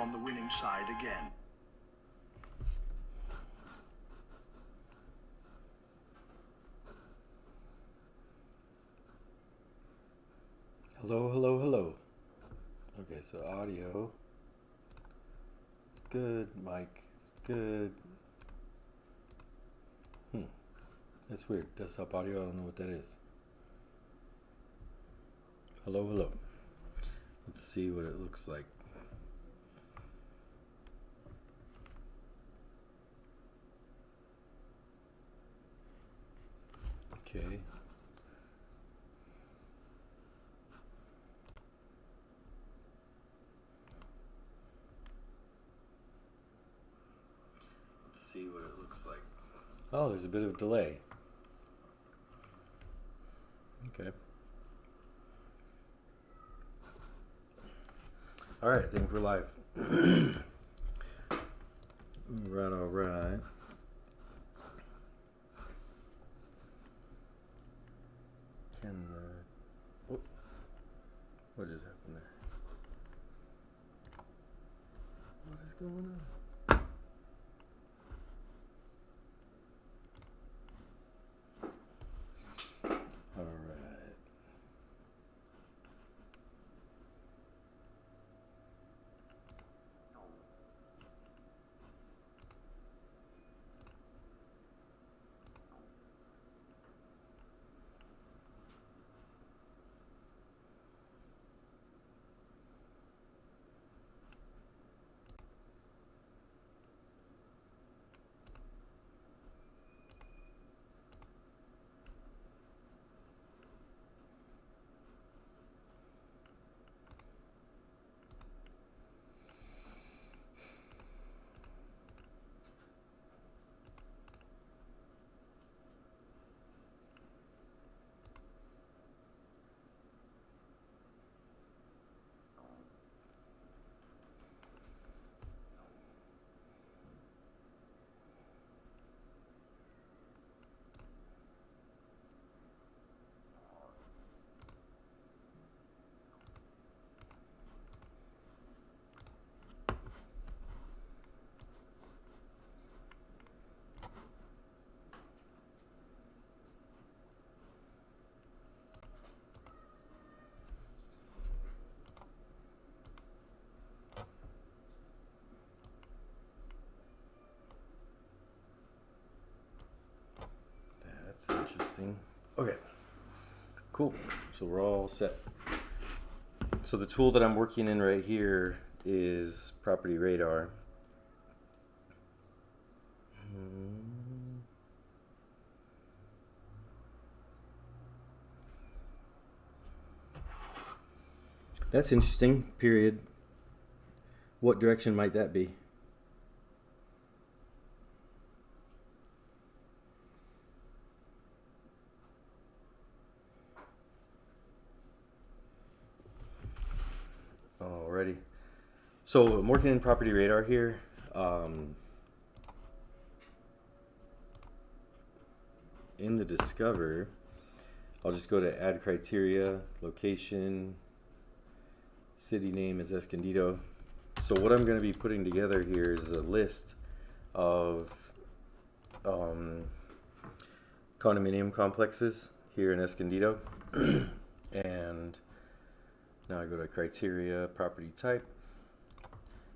on the winning side again. Hello, hello, hello. Okay, so audio is good, mic is good. That's weird. Desktop audio, I don't know what that is. Hello, hello. Let's see what it looks like. Okay. Let's see what it looks like. Oh, there's a bit of a delay. Okay. All right, I think we're live. All right. What just happened there? What is going on? All right. That's interesting. Okay, cool. So we're all set. So the tool that I'm working in right here is Property Radar. That's interesting, period. What direction might that be? Alrighty. So I'm working in Property Radar here. In the Discover, I'll just go to Add Criteria, Location, City name is Escondido. So what I'm going to be putting together here is a list of condominium complexes here in Escondido. And now I go to Criteria, Property Type.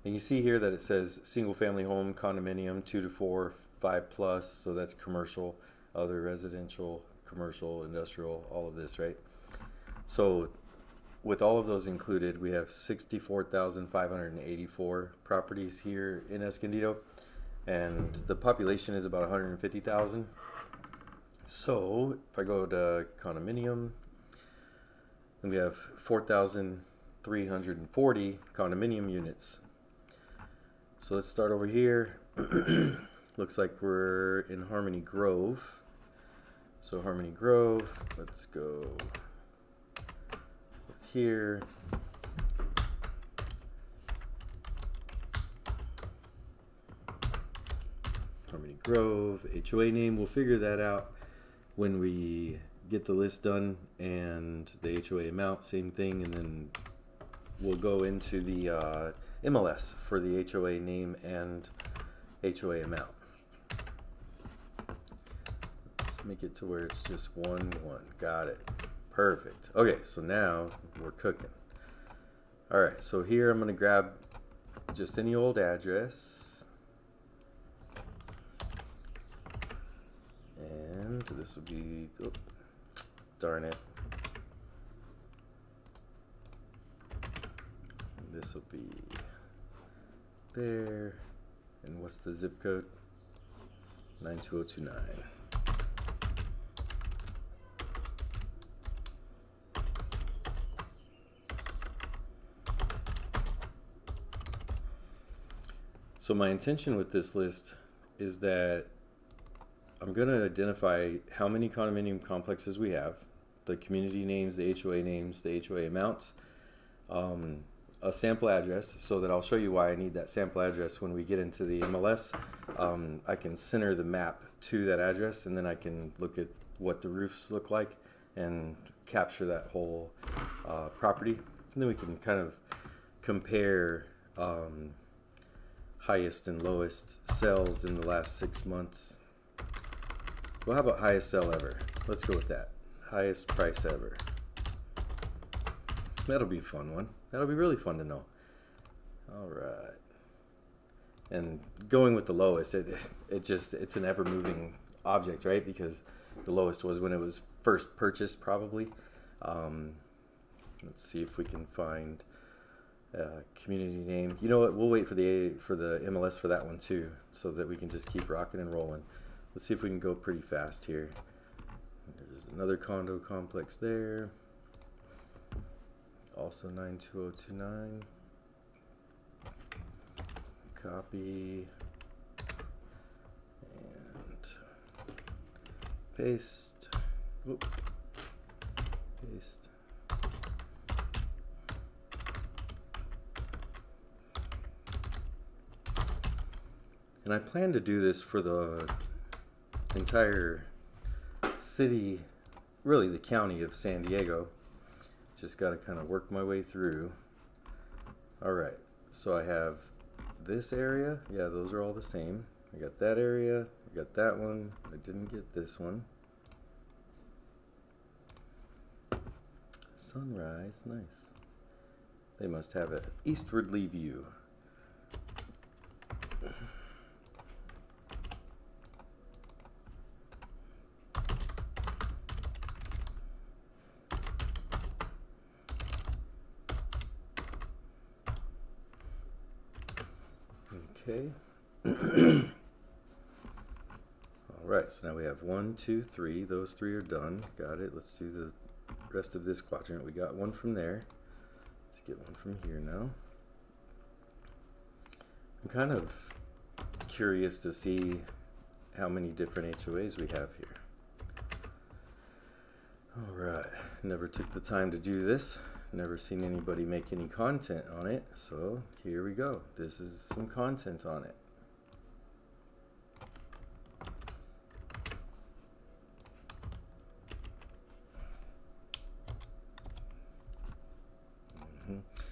And you see here that it says single family home, condominium, 2 to 4, 5 plus. So that's commercial, other residential, commercial, industrial, all of this, right? So with all of those included, we have 64,584 properties here in Escondido, and the population is about 150,000. So if I go to condominium, then we have 4,340 condominium units. So let's start over here. Looks like we're in Harmony Grove. So Harmony Grove, let's go here. Harmony Grove, HOA name, we'll figure that out when we get the list done, and the HOA amount, same thing, and then we'll go into the MLS for the HOA name and HOA amount. Let's make it to where it's just 1-1. Got it. Perfect. Okay, so now we're cooking. All right, so here I'm going to grab just any old address. And this will be, oh, darn it. This will be there. And what's the zip code? 92029. So my intention with this list is that I'm going to identify how many condominium complexes we have, the community names, the HOA names, the HOA amounts, a sample address, so that I'll show you why I need that sample address when we get into the MLS. I can center the map to that address, and then I can look at what the roofs look like and capture that whole property. And then we can kind of compare highest and lowest sales in the last 6 months. Well, how about highest sell ever? Let's go with that. Highest price ever. That'll be a fun one. That'll be really fun to know. All right. And going with the lowest, it's an ever moving object, right? Because the lowest was when it was first purchased, probably. Let's see if we can find community name. You know what? We'll wait for the MLS for that one too, so that we can just keep rocking and rolling. Let's see if we can go pretty fast here. There's another condo complex there. Also 92029. Copy and paste. Whoop. Paste. And I plan to do this for the entire city, really the county of San Diego. Just got to kind of work my way through. All right, so I have this area. Yeah, those are all the same. I got that area. I got that one. I didn't get this one. Sunrise, nice. They must have an eastwardly view. Okay. All right, so now we have 1, 2, 3. Those 3 are done. Got it. Let's do the rest of this quadrant. We got one from there. Let's get one from here now. I'm kind of curious to see how many different HOAs we have here. All right. Never took the time to do this. Never seen anybody make any content on it, so here we go. This is some content on it.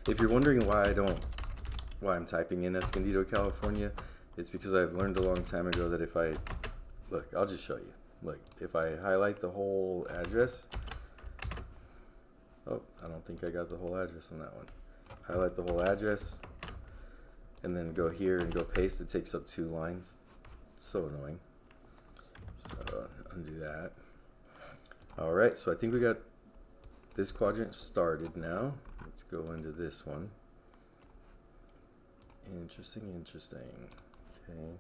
If you're wondering why I'm typing in Escondido, California, it's because I've learned a long time ago that if I look, I'll just show you. Look, if I highlight the whole address. Oh, I don't think I got the whole address on that one. Highlight the whole address and then go here and go paste. It takes up 2 lines. It's so annoying. So undo that. All right, so I think we got this quadrant started now. Let's go into this one. Interesting. Okay.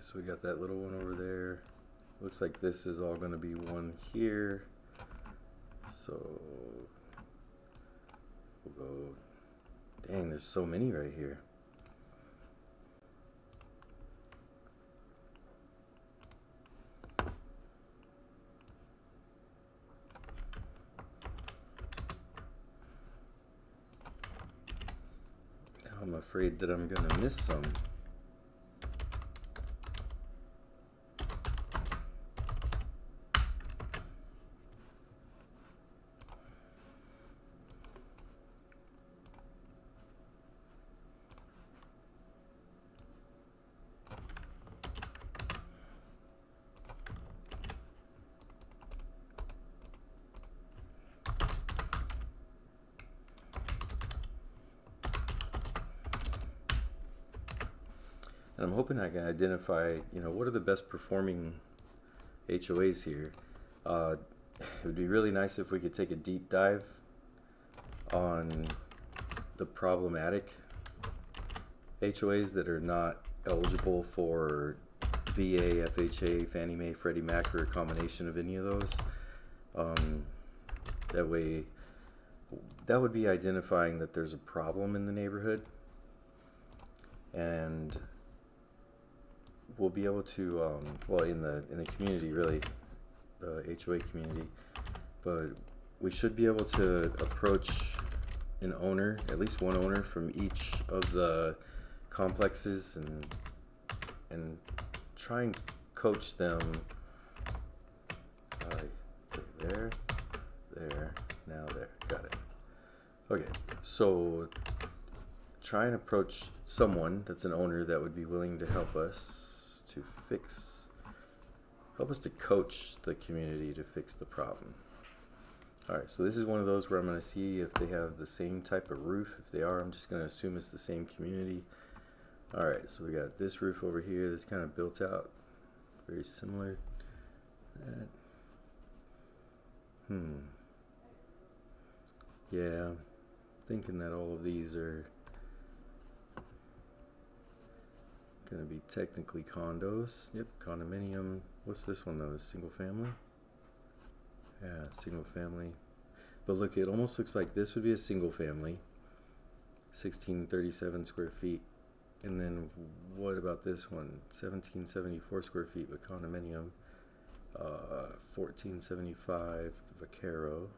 So we got that little one over there. Looks like this is all going to be one here. So we'll go. Dang, there's so many right here. I'm afraid that I'm gonna miss some. And I'm hoping I can identify, what are the best performing HOAs here. It would be really nice if we could take a deep dive on the problematic HOAs that are not eligible for VA, FHA, Fannie Mae, Freddie Mac, or a combination of any of those. That way, that would be identifying that there's a problem in the neighborhood, and we'll be able to, in the community, really, the HOA community, but we should be able to approach an owner, at least one owner from each of the complexes, and try and coach them. There, now there, got it. Okay, so try and approach someone that's an owner that would be willing to help us to coach the community to fix the problem. Alright, so this is one of those where I'm going to see if they have the same type of roof. If they are, I'm just going to assume it's the same community. Alright, so we got this roof over here that's kind of built out, very similar to that. Yeah, I'm thinking that all of these are going to be technically condos. Yep, condominium. What's this one though? Single family? Yeah, single family. But look, it almost looks like this would be a single family. 1637 square feet. And then what about this one? 1774 square feet with condominium. 1475 Vaquero.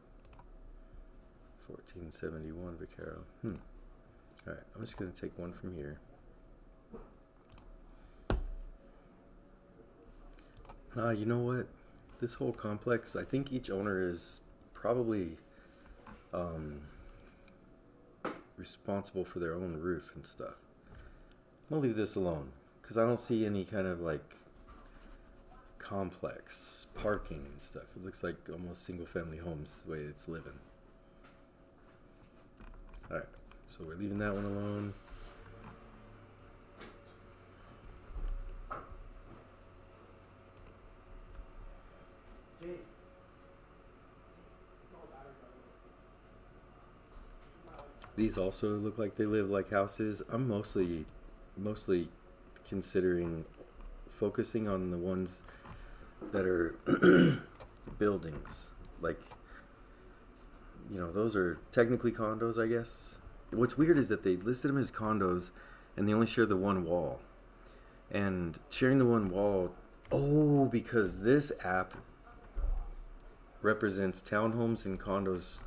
1471 Vaquero. Alright, I'm just going to take one from here. You know what? This whole complex, I think each owner is probably responsible for their own roof and stuff. I'm going to leave this alone because I don't see any kind of like complex parking and stuff. It looks like almost single family homes the way it's living. Alright, so we're leaving that one alone. These also look like they live like houses. I'm mostly considering focusing on the ones that are buildings. Like, those are technically condos, I guess. What's weird is that they listed them as condos and they only share the one wall. And sharing the one wall, because this app represents townhomes and condos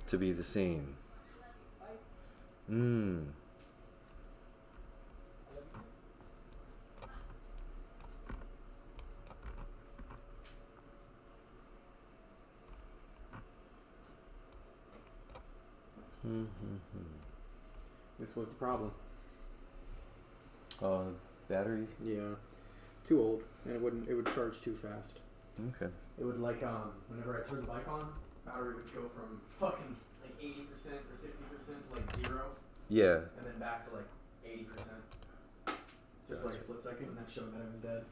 to be the same. This was the problem. Battery? Yeah. Too old. And it would charge too fast. Okay. It would whenever I turned the bike on, battery would go from fucking like 80% or 60% to like 0. Yeah. And then back to like 80%. Just for like a split second, and that showed that it was dead.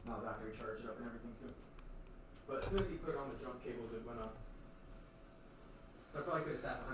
That was after he charged it up and everything too. But as soon as he put it on the jump cables, it went up. So I probably could have sat behind